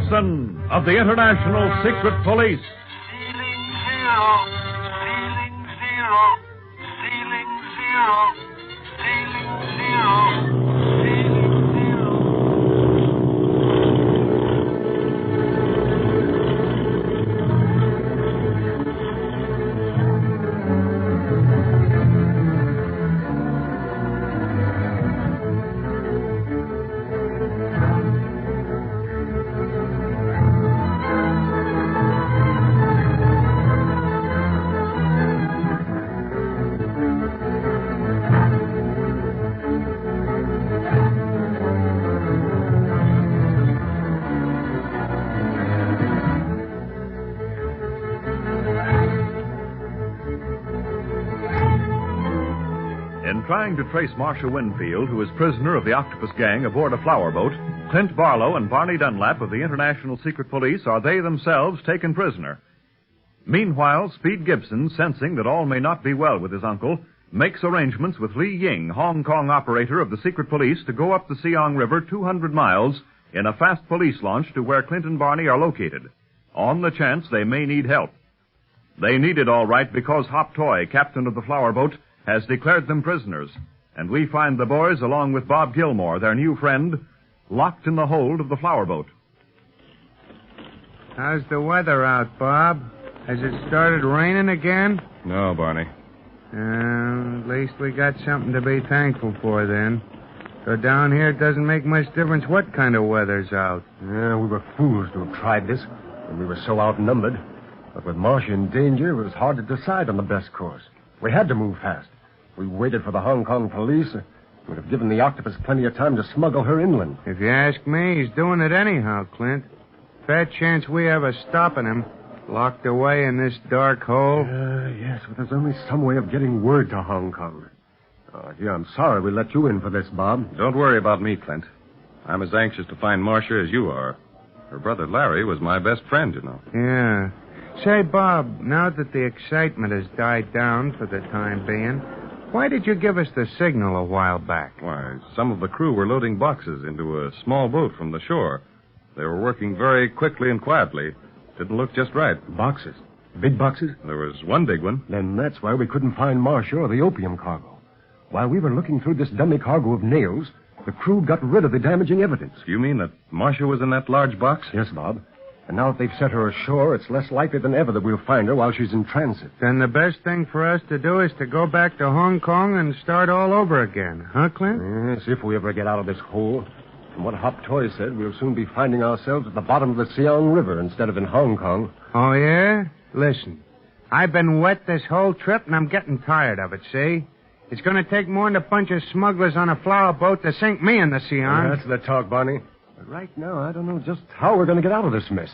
Gibson of the International Secret Police. Ceiling zero, ceiling zero, ceiling zero, ceiling zero, ceiling zero. In trying to trace MarciaWinfield, who is prisoner of the octopus gang aboard a flower boat, ClintBarlow and Barney Dunlap of the International Secret Police are they themselves taken prisoner. Meanwhile, SpeedGibson, sensing that all may not be well with his uncle, makes arrangements with Li Ying, Hong Kong operator of the Secret Police, to go up the Siang River 200 miles in a fast police launch to where Clint and Barney are located, on the chance they may need help. They need it all right because Hop Toy, captain of the flower boat, has declared them prisoners, and we find the boys, along with Bob Gilmore, their new friend, locked in the hold of the flower boat. How's the weather out, Bob? Has it started raining again? No, Barney. At least we got something to be thankful for, then. So down here, it doesn't make much difference what kind of weather's out. Yeah, we were fools to have tried this, and we were so outnumbered. But with Marcia in danger, it was hard to decide on the best course. We had to move fast. We waited for the Hong Kong police. It would have given the octopus plenty of time to smuggle her inland. If you ask me, he's doing it anyhow, Clint. Fair chance we have a stopping him, locked away in this dark hole. Yes, but there's only some way of getting word to Hong Kong. Yeah, I'm sorry we let you in for this, Bob. Don't worry about me, Clint. I'm as anxious to find Marcia as you are. Her brother Larry was my best friend, you know. Yeah. Say, Bob, now that the excitement has died down for the time being, why did you give us the signal a while back? Why, some of the crew were loading boxes into a small boat from the shore. They were working very quickly and quietly. Didn't look just right. Boxes? Big boxes? There was one big one. Then that's why we couldn't find Marcia or the opium cargo. While we were looking through this dummy cargo of nails, the crew got rid of the damaging evidence. You mean that Marcia was in that large box? Yes, Bob. And now that they've set her ashore, it's less likely than ever that we'll find her while she's in transit. Then the best thing for us to do is to go back to Hong Kong and start all over again. Huh, Clint? Yes, if we ever get out of this hole. From what Hop Toy said, we'll soon be finding ourselves at the bottom of the Siang River instead of in Hong Kong. Oh, yeah? Listen, I've been wet this whole trip, and I'm getting tired of it, see? It's going to take more than a bunch of smugglers on a flower boat to sink me in the Siang. That's the talk, Barney. But right now, I don't know just how we're going to get out of this mess.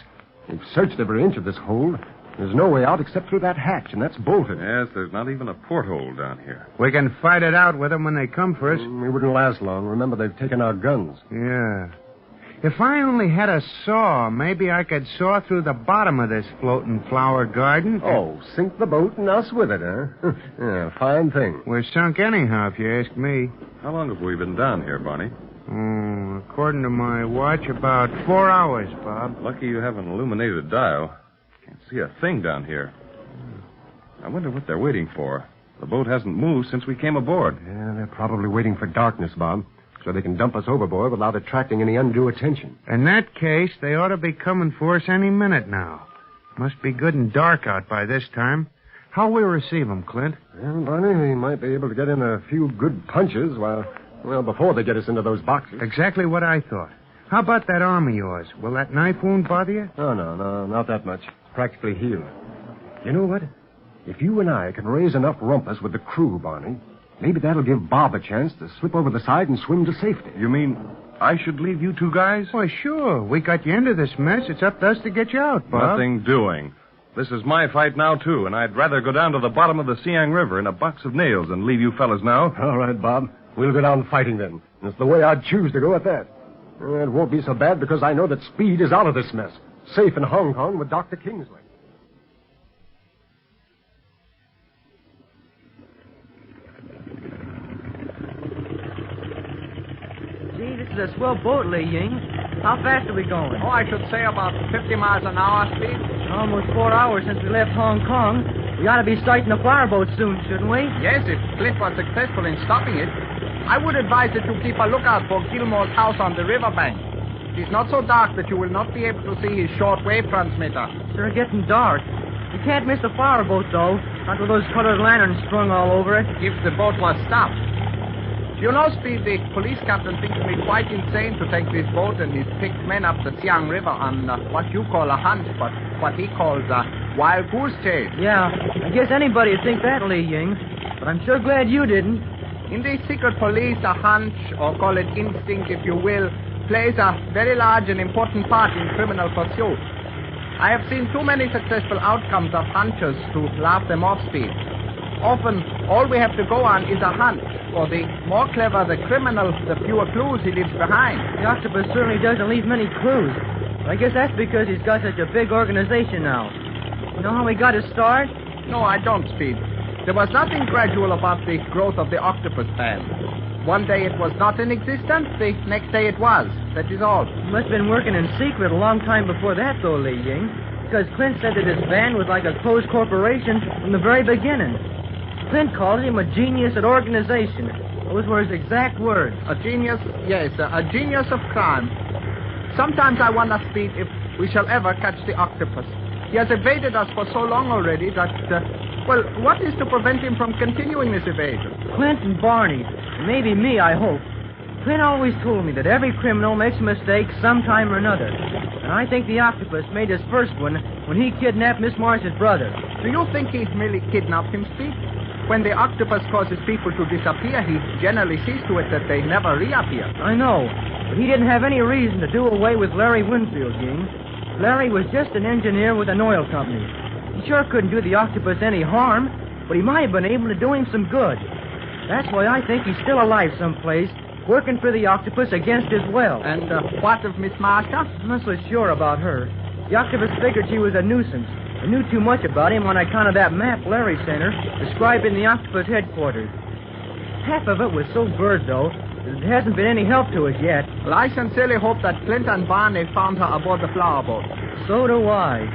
We've searched every inch of this hold. There's no way out except through that hatch, and that's bolted. Yes, there's not even a porthole down here. We can fight it out with them when they come for us. We wouldn't last long. Remember, they've taken our guns. Yeah. If I only had a saw, maybe I could saw through the bottom of this floating flower garden. Oh, sink the boat and us with it, huh? Yeah, fine thing. We're sunk anyhow, if you ask me. How long have we been down here, Barney? According to my watch, about 4 hours, Bob. Lucky you have an illuminated dial. Can't see a thing down here. I wonder what they're waiting for. The boat hasn't moved since we came aboard. Yeah, they're probably waiting for darkness, Bob, so they can dump us overboard without attracting any undue attention. In that case, they ought to be coming for us any minute now. Must be good and dark out by this time. How'll we receive them, Clint? Well, Barney, we might be able to get in a few good punches before they get us into those boxes. Exactly what I thought. How about that arm of yours? Will that knife wound bother you? Oh, no, not that much. It's practically healed. You know what? If you and I can raise enough rumpus with the crew, Barney, maybe that'll give Bob a chance to slip over the side and swim to safety. You mean I should leave you two guys? Why, sure. We got you into this mess. It's up to us to get you out, Bob. Nothing doing. This is my fight now, too, and I'd rather go down to the bottom of the Siang River in a box of nails than leave you fellas now. All right, Bob. We'll go down fighting then. It's the way I'd choose to go at that. It won't be so bad because I know that Speed is out of this mess. Safe in Hong Kong with Dr. Kingsley. Gee, this is a swell boat, Li Ying. How fast are we going? Oh, I should say about 50 miles an hour speed. Almost 4 hours since we left Hong Kong. We ought to be sighting the flower boat soon, shouldn't we? Yes, if Clint was successful in stopping it. I would advise that you keep a lookout for Gilmore's house on the riverbank. It is not so dark that you will not be able to see his shortwave transmitter. Sure getting dark. We can't miss the flower boat, though. Not with those colored lanterns strung all over it. If the boat was stopped. You know, Speed, the police captain thinks me quite insane to take this boat and his picked men up the Siang River on what you call a hunt, but what he calls a wild goose chase. Yeah, I guess anybody'd think that, Li Ying. But I'm sure glad you didn't. In the secret police, a hunch, or call it instinct if you will, plays a very large and important part in criminal pursuit. I have seen too many successful outcomes of hunches to laugh them off, Speed. Often, all we have to go on is a hunch. For the more clever the criminal, the fewer clues he leaves behind. The octopus certainly doesn't leave many clues. But I guess that's because he's got such a big organization now. You know how he got his start? No, I don't, Speed. There was nothing gradual about the growth of the octopus band. One day it was not in existence, the next day it was. That is all. He must have been working in secret a long time before that, though, Li Ying. Because Clint said that his band was like a closed corporation from the very beginning. Clint called him a genius at organization. Those were his exact words. A genius, yes, a genius of crime. Sometimes I wonder, Speed, if we shall ever catch the octopus. He has evaded us for so long already that, well, what is to prevent him from continuing this evasion? Clint and Barney. Maybe me, I hope. Clint always told me that every criminal makes a mistake sometime or another. And I think the octopus made his first one when he kidnapped Miss Marcia's brother. Do you think he merely kidnapped him, Speed? When the octopus causes people to disappear, he generally sees to it that they never reappear. I know, but he didn't have any reason to do away with Larry Winfield, Ying. Larry was just an engineer with an oil company. He sure couldn't do the octopus any harm, but he might have been able to do him some good. That's why I think he's still alive someplace, working for the octopus against his will. And what of Miss Marcia? I'm not so sure about her. The octopus figured she was a nuisance. I knew too much about him on account of that map Larry sent her, describing the octopus headquarters. Half of it was so blurred, though, that it hasn't been any help to us yet. Well, I sincerely hope that Clint and Barney found her aboard the flower boat. So do I.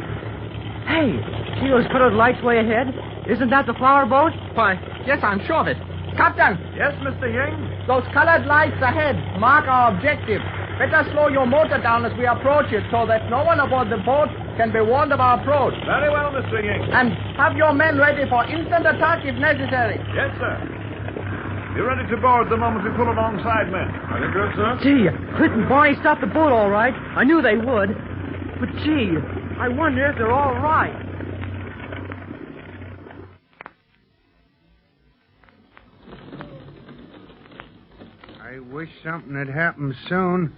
Hey, see those colored lights way ahead? Isn't that the flower boat? Why, yes, I'm sure of it. Captain! Yes, Mr. Ying? Those colored lights ahead mark our objective. Better slow your motor down as we approach it so that no one aboard the boat can be warned of our approach. Very well, Mr. Ying. And have your men ready for instant attack if necessary. Yes, sir. Be ready to board the moment we pull alongside, men. Are you good, sir? Gee, Clint and Barney stopped the boat all right. I knew they would. But gee, I wonder if they're all right. I wish something had happened soon.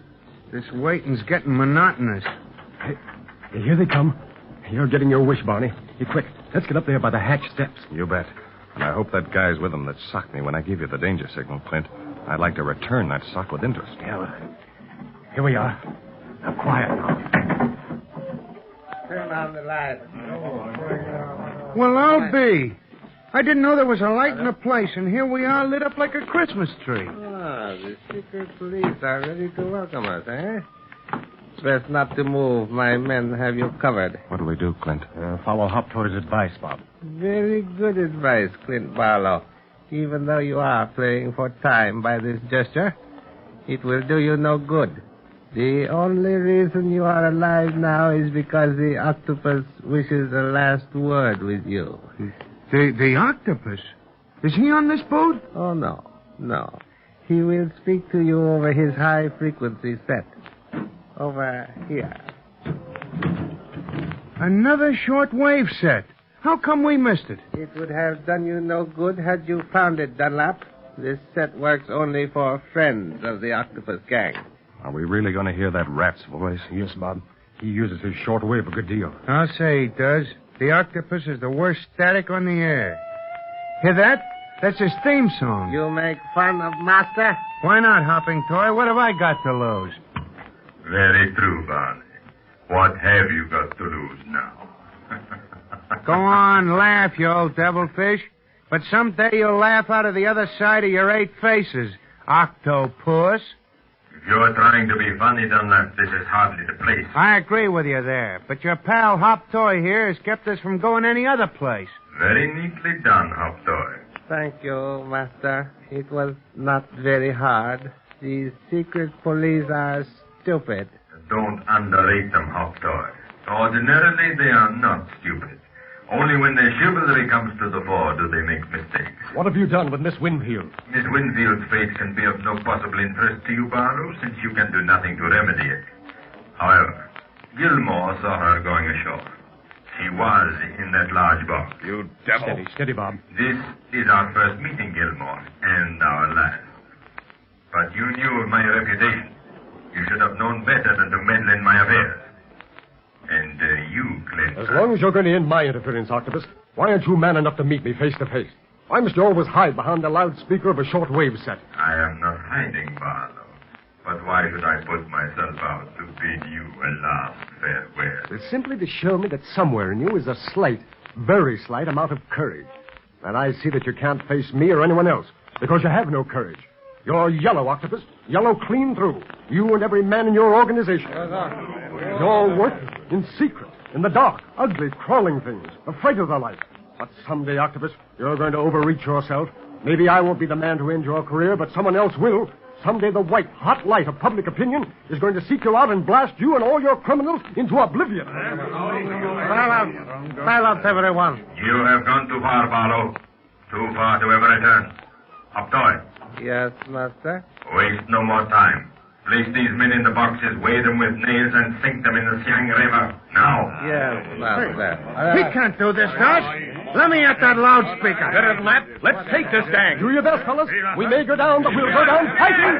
This waiting's getting monotonous. Hey, here they come. You're getting your wish, Barney. Hey, quick, let's get up there by the hatch steps. You bet. And I hope that guy's with them that socked me when I gave you the danger signal, Clint. I'd like to return that sock with interest. Yeah, well, here we are. Now, quiet now. Turn on the light. Well, I'll be. I didn't know there was a light in the place, and here we are lit up like a Christmas tree. Ah, the secret police are ready to welcome us, eh? Best not to move. My men have you covered. What do we do, Clint? Follow Hoptoy's advice, Bob. Very good advice, ClintBarlow. Even though you are playing for time by this gesture, it will do you no good. The only reason you are alive now is because the octopus wishes a last word with you. The octopus? Is he on this boat? Oh, no. He will speak to you over his high-frequency set. Over here. Another short-wave set. How come we missed it? It would have done you no good had you found it, Dunlap. This set works only for friends of the octopus gang. Are we really going to hear that rat's voice? Yes, Bob. He uses his shortwave a good deal. I'll say he does. The octopus is the worst static on the air. Hear that? That's his theme song. You make fun of Master? Why not, Hopping Toy? What have I got to lose? Very true, Barney. What have you got to lose now? Go on, laugh, you old devilfish. But someday you'll laugh out of the other side of your 8 faces, octopus. If you're trying to be funny, Dunlap, this is hardly the place. I agree with you there, but your pal Hop Toy here has kept us from going any other place. Very neatly done, Hop Toy. Thank you, Master. It was not very hard. These secret police are stupid. Don't underrate them, Hop Toy. Ordinarily, they are not stupid. Only when their chivalry comes to the fore do they make mistakes. What have you done with Miss Winfield? Miss Winfield's fate can be of no possible interest to you, Barlow, since you can do nothing to remedy it. However, Gilmore saw her going ashore. She was in that large box. You devil. Steady, Bob. This is our first meeting, Gilmore, and our last. But you knew of my reputation. You should have known better than to meddle in my affairs. And you, Clint. As long as you're going to end my interference, Octopus, why aren't you man enough to meet me face to face? Why must you always hide behind the loudspeaker of a shortwave set? I am not hiding, Barlow. But why should I put myself out to bid you a last farewell? It's simply to show me that somewhere in you is a slight, very slight amount of courage. And I see that you can't face me or anyone else, because you have no courage. You're yellow, Octopus. Yellow clean through. You and every man in your organization. You're working in secret, in the dark, ugly, crawling things, afraid of their life. But someday, Octopus, you're going to overreach yourself. Maybe I won't be the man to end your career, but someone else will. Someday the white, hot light of public opinion is going to seek you out and blast you and all your criminals into oblivion. Silence, everyone. You have gone too far, Barlow. Too far to ever return. Hop Toy, Yes, Master. waste no more time. Place these men in the boxes, weigh them with nails, and sink them in the Siang River. Now. Yes, Master. He can't do this to us. Let me at that loudspeaker. Better than that. Let's take this gang. Do your best, fellas. We may go down, but we'll go down fighting.